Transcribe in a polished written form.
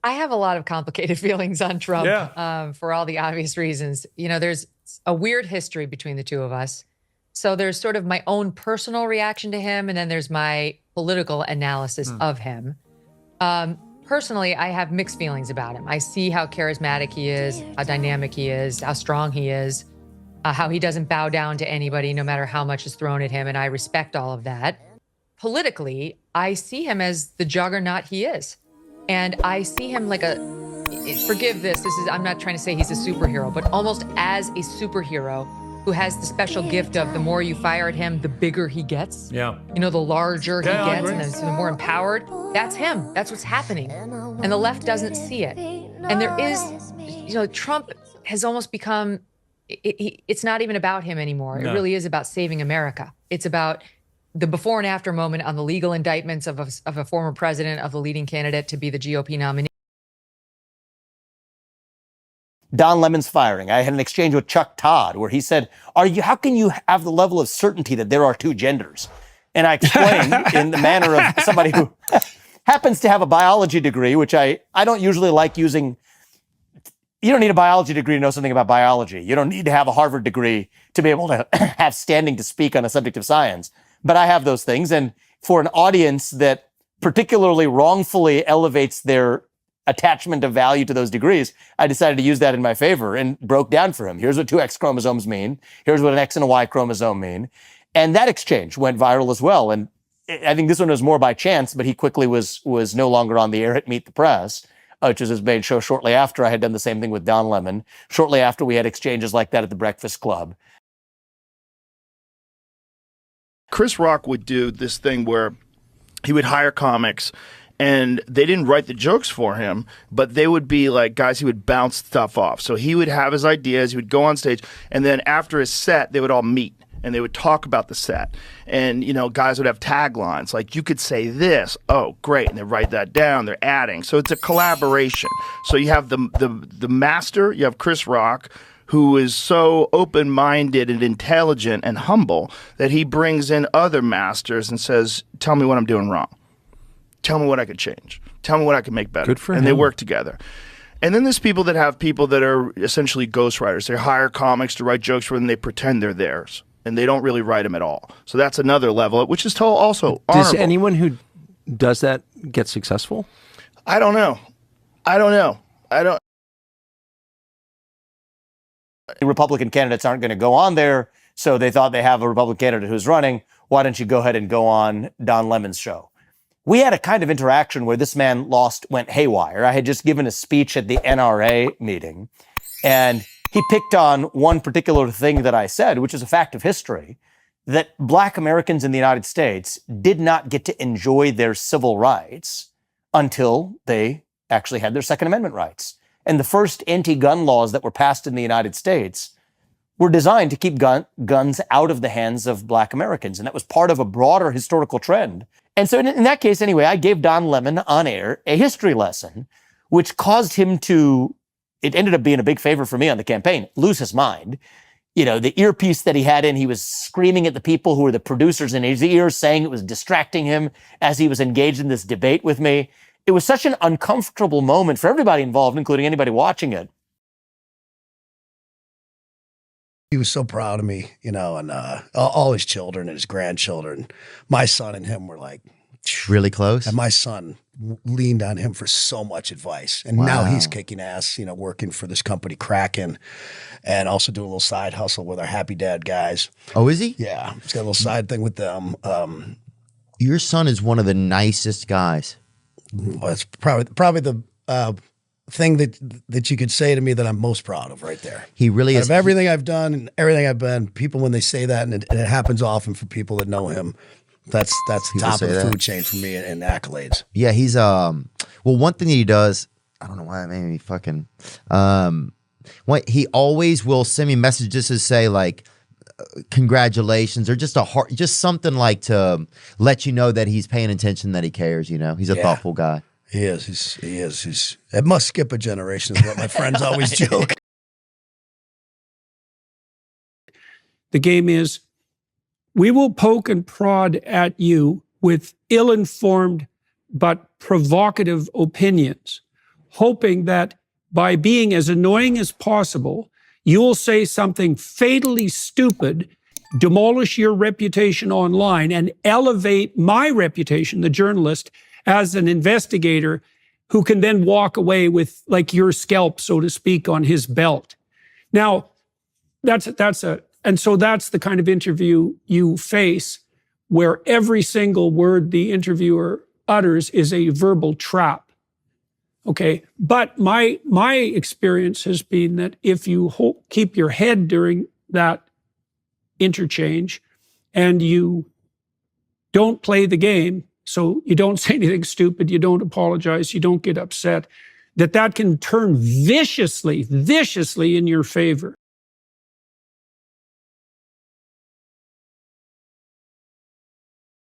I have a lot of complicated feelings on Trump for all the obvious reasons. You know, there's a weird history between the two of us. So there's sort of my own personal reaction to him, and then there's my political analysis of him. Personally, I have mixed feelings about him. I see how charismatic he is, how dynamic he is, how strong he is, how he doesn't bow down to anybody, no matter how much is thrown at him. And I respect all of that. Politically, I see him as the juggernaut he is. And I see him like forgive this, I'm not trying to say he's a superhero, but almost as a superhero who has the special gift of the more you fire at him, the bigger he gets. Yeah. You know, the larger he gets and the more empowered. That's him. That's what's happening. And the left doesn't see it. And there is, you know, Trump has almost become, it's not even about him anymore. No. It really is about saving America. It's about the before and after moment on the legal indictments of a former president, of the leading candidate to be the GOP nominee. Don Lemon's firing. I had an exchange with Chuck Todd where he said, how can you have the level of certainty that there are two genders? And I explained in the manner of somebody who happens to have a biology degree, which I don't usually like using. You don't need a biology degree to know something about biology. You don't need to have a Harvard degree to be able to have standing to speak on a subject of science. But I have those things. And for an audience that particularly wrongfully elevates their attachment of value to those degrees, I decided to use that in my favor and broke down for him. Here's what two X chromosomes mean. Here's what an X and a Y chromosome mean. And that exchange went viral as well. And I think this one was more by chance, but he quickly was no longer on the air at Meet the Press, which was his main show shortly after. I had done the same thing with Don Lemon. Shortly after, we had exchanges like that at the Breakfast Club. Chris Rock would do this thing where he would hire comics and they didn't write the jokes for him, but they would be like guys he would bounce stuff off. So he would have his ideas, he would go on stage, and then after his set, they would all meet and they would talk about the set. And, you know, guys would have taglines like, you could say this, oh, great, and they write that down, they're adding. So it's a collaboration. So you have the master, you have Chris Rock, who is so open-minded and intelligent and humble that he brings in other masters and says, tell me what I'm doing wrong. Tell me what I could change. Tell me what I can make better. Good for him. And they work together. And then there's people that have people that are essentially ghostwriters. They hire comics to write jokes for them. They pretend they're theirs. And they don't really write them at all. So that's another level, which is also honorable. Does anyone who does that get successful? I don't know. The Republican candidates aren't going to go on there, so they thought they have a Republican candidate who's running. Why don't you go ahead and go on Don Lemon's show? We had a kind of interaction where this man went haywire. I had just given a speech at the NRA meeting, and he picked on one particular thing that I said, which is a fact of history, that Black Americans in the United States did not get to enjoy their civil rights until they actually had their Second Amendment rights. And the first anti-gun laws that were passed in the United States were designed to keep guns out of the hands of Black Americans. And that was part of a broader historical trend. And so in that case, anyway, I gave Don Lemon on air a history lesson, which caused him to, it ended up being a big favor for me on the campaign, lose his mind. You know, the earpiece that he had in, he was screaming at the people who were the producers in his ears, saying it was distracting him as he was engaged in this debate with me. It was such an uncomfortable moment for everybody involved, including anybody watching it. He was so proud of me, you know, and all his children and his grandchildren. My son and him were like really close. And my son leaned on him for so much advice. And now he's kicking ass, you know, working for this company, Kraken, and also doing a little side hustle with our Happy Dad guys. Oh, is he? Yeah. He's got a little side thing with them. Your son is one of the nicest guys. Well, it's probably the thing that you could say to me that I'm most proud of right there. He really is. Of everything I've done and everything I've been, people, when they say that, and it happens often for people that know him, that's the top of the food chain for me in accolades. Yeah, he's well, one thing that he does, I don't know why that made me fucking he always will send me messages to say like congratulations, or just something like to let you know that he's paying attention, that he cares, you know. He's a thoughtful guy. He is. It must skip a generation is what my friends always joke. The game is, we will poke and prod at you with ill-informed but provocative opinions. hoping that by being as annoying as possible, you will say something fatally stupid, demolish your reputation online, and elevate my reputation, the journalist, as an investigator who can then walk away with like your scalp, so to speak, on his belt. Now, and so that's the kind of interview you face, where every single word the interviewer utters is a verbal trap. Okay, but my experience has been that if you keep your head during that interchange and you don't play the game, so you don't say anything stupid, you don't apologize, you don't get upset, that can turn viciously in your favor.